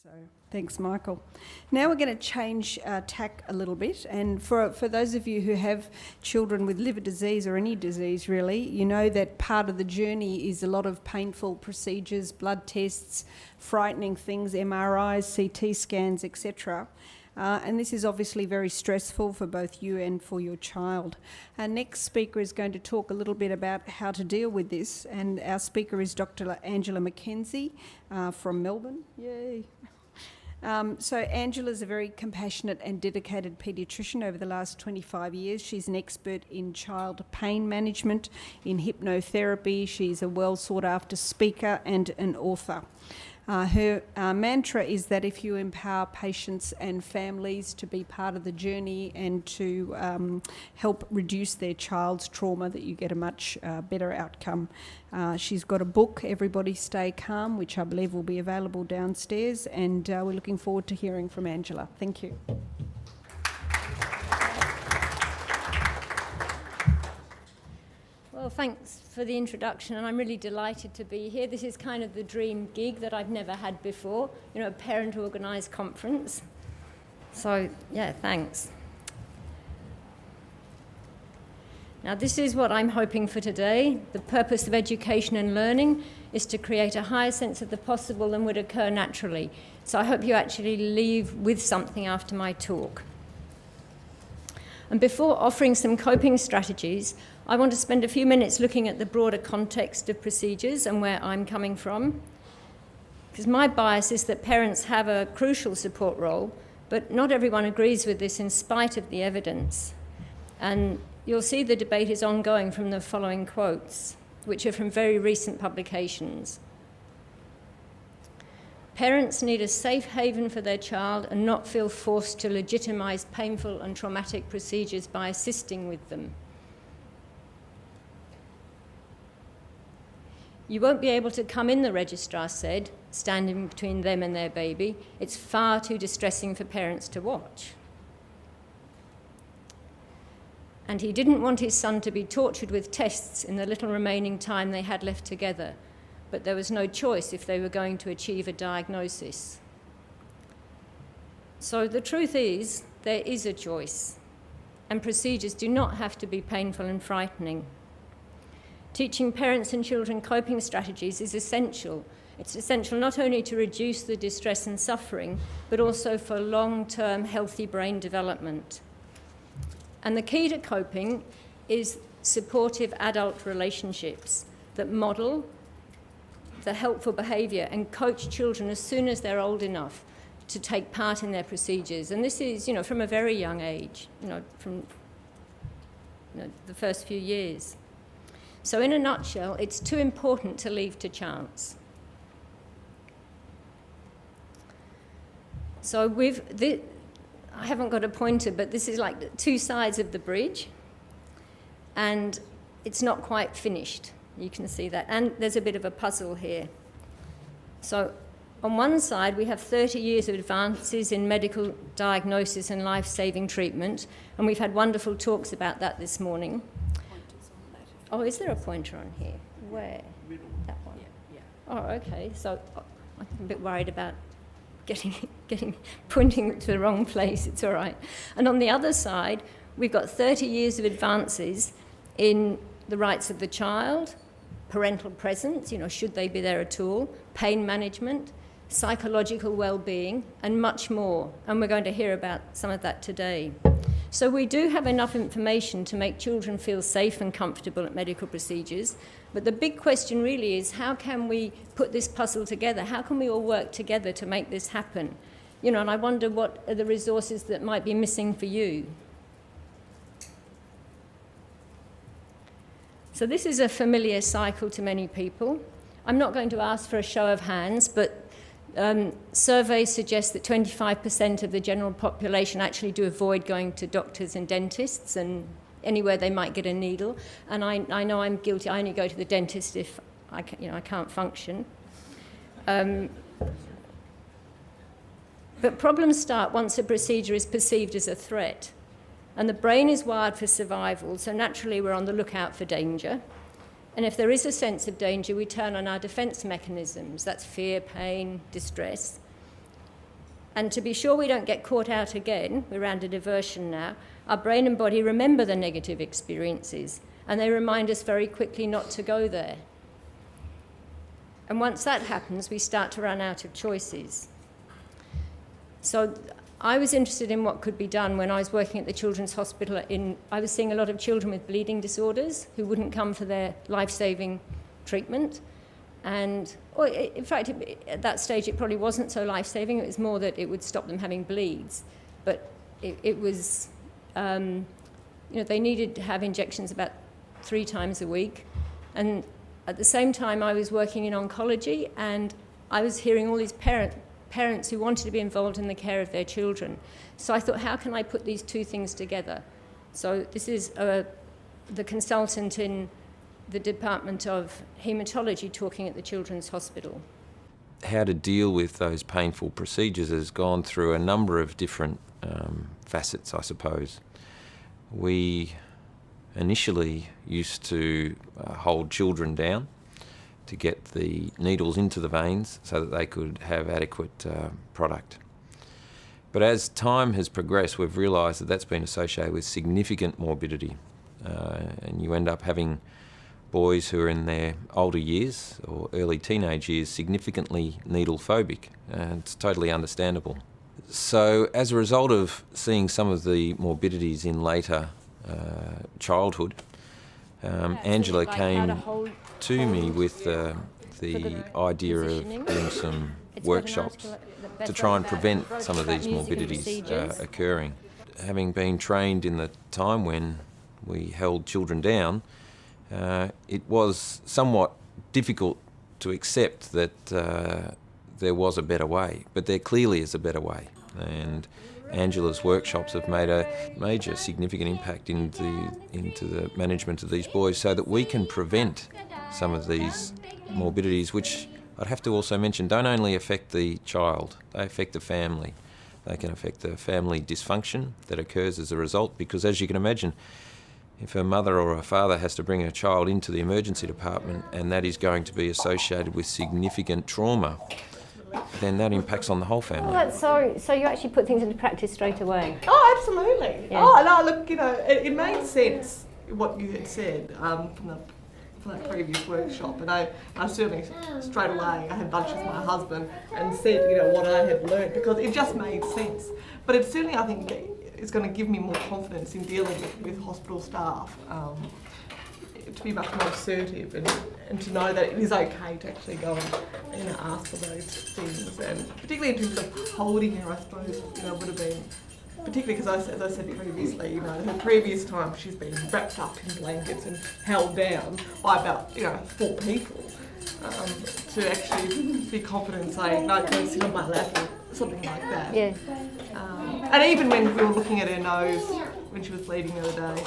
So thanks, Michael. Now we're going to change tack a little bit, and for those of you who have children with liver disease or any disease really, you know that part of the journey is a lot of painful procedures, blood tests, frightening things, MRIs, CT scans, etc. And this is obviously very stressful for both you and for your child. Our next speaker is going to talk a little bit about how to deal with this, and our speaker is Dr. Angela Mackenzie from Melbourne. Yay! So Angela's a very compassionate and dedicated paediatrician over the last 25 years. She's an expert in child pain management, in hypnotherapy. She's a well sought after speaker and an author. Her mantra is that if you empower patients and families to be part of the journey and to help reduce their child's trauma, that you get a much better outcome. She's got a book, Everybody Stay Calm, which I believe will be available downstairs, and we're looking forward to hearing from Angela. Thank you. Well, thanks for the introduction, and I'm really delighted to be here. This is kind of the dream gig that I've never had before, you know, a parent-organised conference. So, yeah, thanks. Now, this is what I'm hoping for today. The purpose of education and learning is to create a higher sense of the possible than would occur naturally. So I hope you actually leave with something after my talk. And before offering some coping strategies, I want to spend a few minutes looking at the broader context of procedures and where I'm coming from. Because my bias is that parents have a crucial support role, but not everyone agrees with this in spite of the evidence. And you'll see the debate is ongoing from the following quotes, which are from very recent publications. Parents need a safe haven for their child and not feel forced to legitimise painful and traumatic procedures by assisting with them. You won't be able to come in, the registrar said, standing between them and their baby. It's far too distressing for parents to watch. And he didn't want his son to be tortured with tests in the little remaining time they had left together, but there was no choice if they were going to achieve a diagnosis. So the truth is, there is a choice, and procedures do not have to be painful and frightening. Teaching parents and children coping strategies is essential. It's essential not only to reduce the distress and suffering, but also for long-term healthy brain development. And the key to coping is supportive adult relationships that model the helpful behaviour and coach children as soon as they're old enough to take part in their procedures. And this is, you know, from a very young age, from the first few years. So in a nutshell, it's too important to leave to chance. So I haven't got a pointer, but this is like two sides of the bridge, and it's not quite finished. You can see that. And there's a bit of a puzzle here. So on one side, we have 30 years of advances in medical diagnosis and life-saving treatment, and we've had wonderful talks about that this morning. Oh, is there a pointer on here? Where? Middle. That one? Yeah. Oh, okay. So I'm a bit worried about pointing to the wrong place. It's all right. And on the other side, we've got 30 years of advances in the rights of the child, parental presence, should they be there at all, pain management, psychological well-being, and much more. And we're going to hear about some of that today. So we do have enough information to make children feel safe and comfortable at medical procedures, but the big question really is, how can we put this puzzle together? How can we all work together to make this happen? And I wonder what are the resources that might be missing for you. So this is a familiar cycle to many people. I'm not going to ask for a show of hands, but surveys suggest that 25% of the general population actually do avoid going to doctors and dentists and anywhere they might get a needle. And I know I'm guilty. I only go to the dentist if I can't function. But problems start once a procedure is perceived as a threat. And the brain is wired for survival, so naturally we're on the lookout for danger. And if there is a sense of danger, we turn on our defence mechanisms. That's fear, pain, distress. And to be sure we don't get caught out again, we're around a diversion now, our brain and body remember the negative experiences, and they remind us very quickly not to go there. And once that happens, we start to run out of choices. So I was interested in what could be done when I was working at the Children's Hospital. I was seeing a lot of children with bleeding disorders who wouldn't come for their life-saving treatment. And in fact, at that stage, it probably wasn't so life-saving. It was more that it would stop them having bleeds. But it was, they needed to have injections about 3 times a week. And at the same time, I was working in oncology, and I was hearing all these parents who wanted to be involved in the care of their children. So I thought, how can I put these two things together? So this is the consultant in the Department of Haematology talking at the Children's Hospital. How to deal with those painful procedures has gone through a number of different facets, I suppose. We initially used to hold children down to get the needles into the veins so that they could have adequate product. But as time has progressed, we've realised that that's been associated with significant morbidity, and you end up having boys who are in their older years or early teenage years significantly needle phobic, and it's totally understandable. So as a result of seeing some of the morbidities in later childhood, Angela came to me with the idea of doing some workshops to try and prevent some of these morbidities occurring. Having been trained in the time when we held children down, it was somewhat difficult to accept that there was a better way, but there clearly is a better way. And Angela's workshops have made a major significant impact into the management of these boys so that we can prevent some of these morbidities, which I'd have to also mention don't only affect the child, they affect the family. They can affect the family dysfunction that occurs as a result, because as you can imagine, if a mother or a father has to bring a child into the emergency department and that is going to be associated with significant trauma, then that impacts on the whole family. Oh, that's so you actually put things into practice straight away? Oh, absolutely. Yeah. Oh, no, look, it made sense what you had said from that previous workshop, and I certainly straight away I had lunch with my husband and said, what I had learnt, because it just made sense. But it certainly, I think, it's going to give me more confidence in dealing with hospital staff. To be much more assertive and to know that it is okay to actually go and ask for those things, and particularly in terms of holding her, I suppose would have been, particularly because as I said previously, her previous time she's been wrapped up in blankets and held down by about 4 people, to actually be confident and say, no, go sit on my lap or something like that. Yeah. And even when we were looking at her nose when she was bleeding the other day,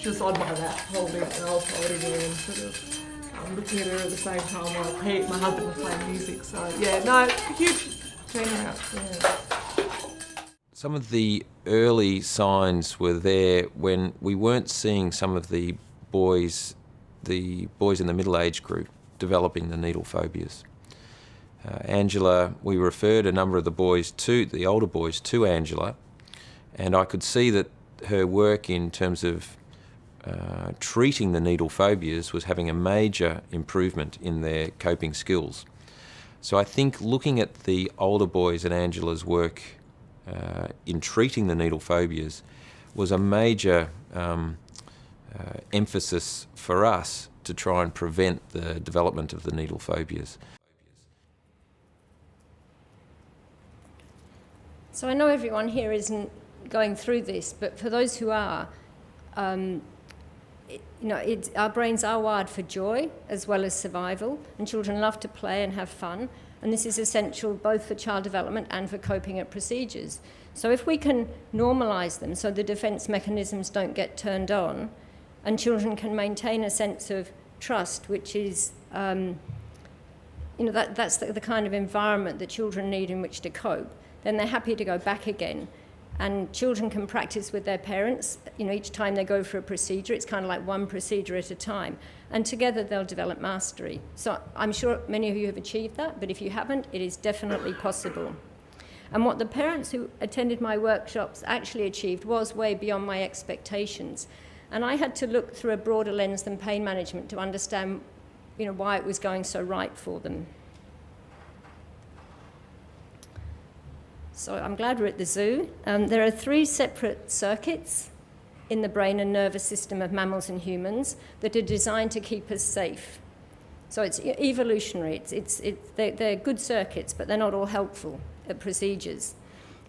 she was on my lap holding it, and I was holding her and sort of looking at her at the same time while my husband was playing music. So huge turnaround. Yeah. Some of the early signs were there when we weren't seeing some of the boys in the middle age group developing the needle phobias. Angela, we referred a number of the older boys to Angela, and I could see that her work in terms of treating the needle phobias was having a major improvement in their coping skills. So I think looking at the older boys and Angela's work in treating the needle phobias was a major emphasis for us to try and prevent the development of the needle phobias. So I know everyone here isn't going through this, but for those who are, our brains are wired for joy as well as survival, and children love to play and have fun, and this is essential both for child development and for coping at procedures. So if we can normalise them so the defence mechanisms don't get turned on, and children can maintain a sense of trust, which is, that's the kind of environment that children need in which to cope, then they're happy to go back again. And children can practice with their parents. You know, each time they go for a procedure, it's kind of like one procedure at a time. And together they'll develop mastery. So I'm sure many of you have achieved that, but if you haven't, it is definitely possible. And what the parents who attended my workshops actually achieved was way beyond my expectations. And I had to look through a broader lens than pain management to understand, you know, why it was going so right for them. So I'm glad we're at the zoo. There are 3 separate circuits in the brain and nervous system of mammals and humans that are designed to keep us safe. So it's evolutionary. They're good circuits, but they're not all helpful at procedures.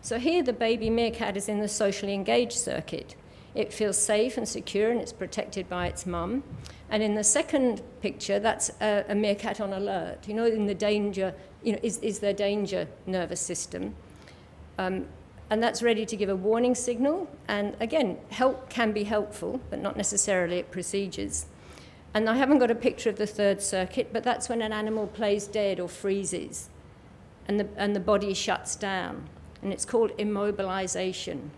So here the baby meerkat is in the socially engaged circuit. It feels safe and secure and it's protected by its mum. And in the second picture, that's a meerkat on alert. You know, in the danger, you know, is there danger nervous system. And that's ready to give a warning signal. And again, help can be helpful, but not necessarily at procedures. And I haven't got a picture of the third circuit, but that's when an animal plays dead or freezes and the body shuts down. And it's called immobilization.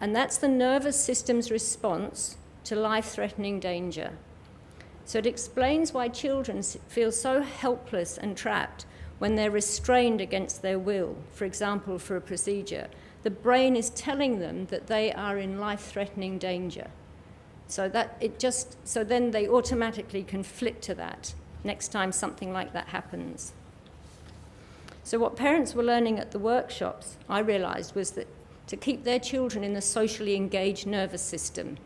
And that's the nervous system's response to life-threatening danger. So it explains why children feel so helpless and trapped when they're restrained against their will, for example, for a procedure. The brain is telling them that they are in life-threatening danger. So then they automatically conflict to that next time something like that happens. So what parents were learning at the workshops, I realised, was that to keep their children in the socially engaged nervous system,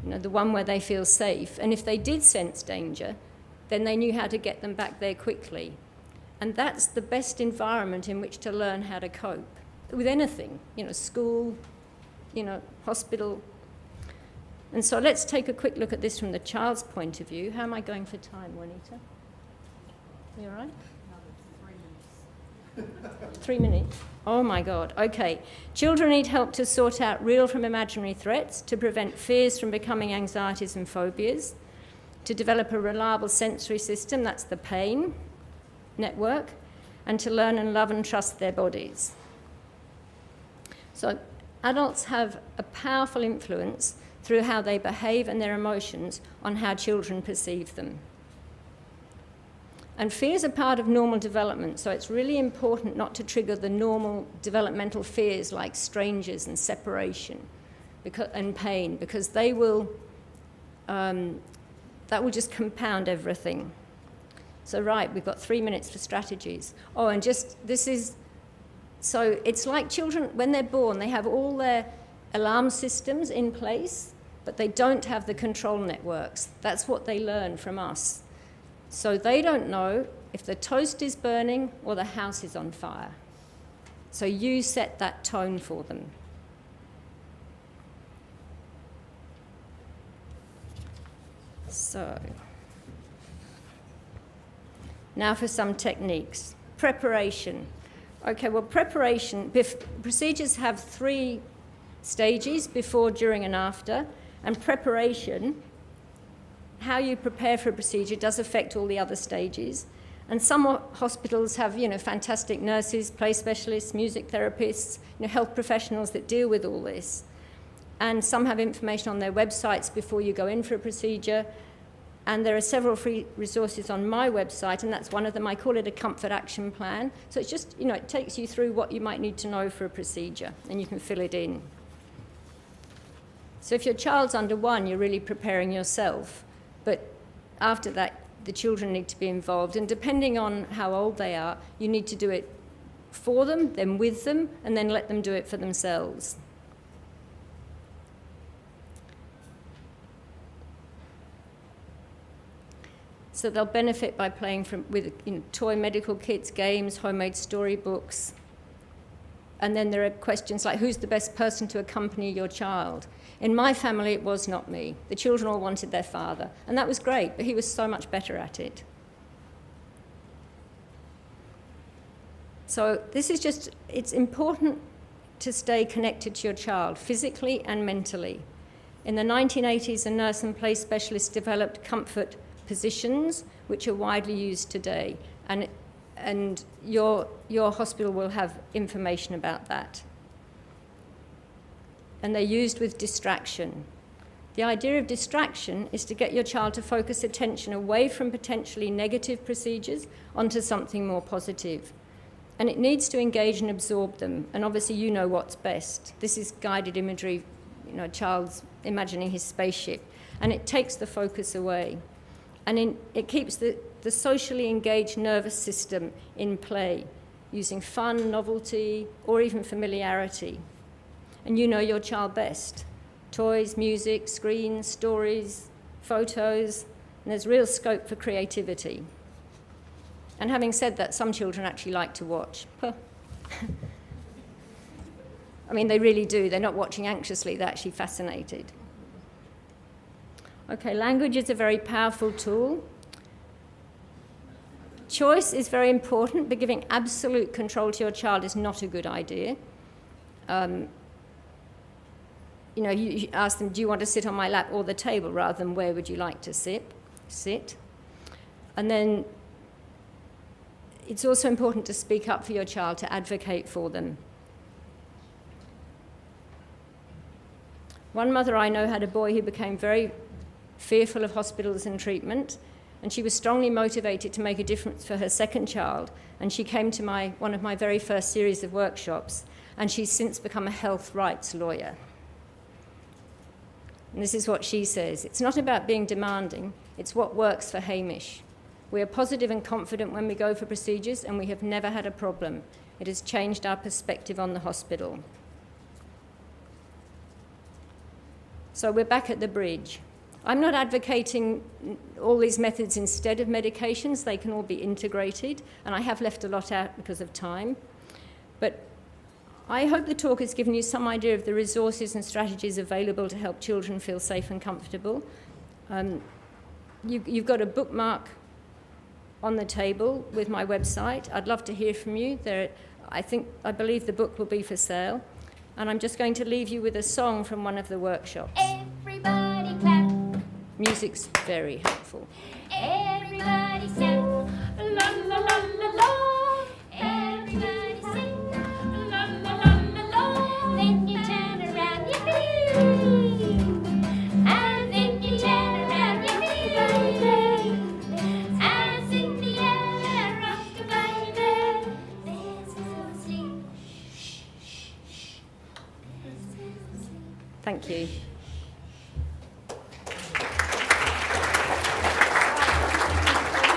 you know, the one where they feel safe, and if they did sense danger, then they knew how to get them back there quickly. And that's the best environment in which to learn how to cope with anything, you know, school, you know, hospital. And so let's take a quick look at this from the child's point of view. How am I going for time, Juanita? You all right? 3 minutes. Oh my God. Okay. Children need help to sort out real from imaginary threats, to prevent fears from becoming anxieties and phobias, to develop a reliable sensory system, that's the pain network, and to learn and love and trust their bodies. So adults have a powerful influence through how they behave and their emotions on how children perceive them. And fears are part of normal development, so it's really important not to trigger the normal developmental fears like strangers and separation and pain, because they will, that will just compound everything. So right, we've got 3 minutes for strategies. Oh, and so it's like children, when they're born, they have all their alarm systems in place, but they don't have the control networks. That's what they learn from us. So they don't know if the toast is burning or the house is on fire. So you set that tone for them. So now for some techniques. Preparation. Okay, well, procedures have 3 stages: before, during, and after. And preparation, how you prepare for a procedure, does affect all the other stages. And some hospitals have, you know, fantastic nurses, play specialists, music therapists, you know, health professionals that deal with all this. And some have information on their websites before you go in for a procedure. And there are several free resources on my website, and that's one of them. I call it a comfort action plan. So it's just, you know, it takes you through what you might need to know for a procedure, and you can fill it in. So if your child's under 1, you're really preparing yourself. But after that, the children need to be involved. And depending on how old they are, you need to do it for them, then with them, and then let them do it for themselves. So they'll benefit by playing with, you know, toy medical kits, games, homemade storybooks. And then there are questions like, who's the best person to accompany your child? In my family, it was not me. The children all wanted their father. And that was great, but he was so much better at it. So this is just, it's important to stay connected to your child, physically and mentally. In the 1980s, a nurse and play specialist developed comfort positions, which are widely used today. And your hospital will have information about that. and they're used with distraction. The idea of distraction is to get your child to focus attention away from potentially negative procedures onto something more positive. And it needs to engage and absorb them. And obviously you know what's best. This is guided imagery, a child's imagining his spaceship. And it takes the focus away. And it keeps the socially engaged nervous system in play, using fun, novelty, or even familiarity. And you know your child best. Toys, music, screens, stories, photos, and there's real scope for creativity. And having said that, some children actually like to watch. I mean, they really do. They're not watching anxiously, they're actually fascinated. Okay, language is a very powerful tool. Choice is very important, but giving absolute control to your child is not a good idea. You ask them, do you want to sit on my lap or the table, rather than where would you like to sit? And then it's also important to speak up for your child, to advocate for them. One mother I know had a boy who became very fearful of hospitals and treatment, and she was strongly motivated to make a difference for her second child, and she came to one of my very first series of workshops, and she's since become a health rights lawyer. And this is what she says: it's not about being demanding, it's what works for Hamish. We are positive and confident when we go for procedures, and we have never had a problem. It has changed our perspective on the hospital. So we're back at the bridge. I'm not advocating all these methods instead of medications. They can all be integrated, and I have left a lot out because of time. But I hope the talk has given you some idea of the resources and strategies available to help children feel safe and comfortable. You've got a bookmark on the table with my website. I'd love to hear from you. I believe the book will be for sale. And I'm just going to leave you with a song from one of the workshops. Everybody clap. Music's very helpful. Everybody sing. La la la la la. Everybody sing. La la la la la. Then you turn around, yippee. And then you turn around, yippee. Hands in the air, rock-a-bye there. There's a sleep. Thank you.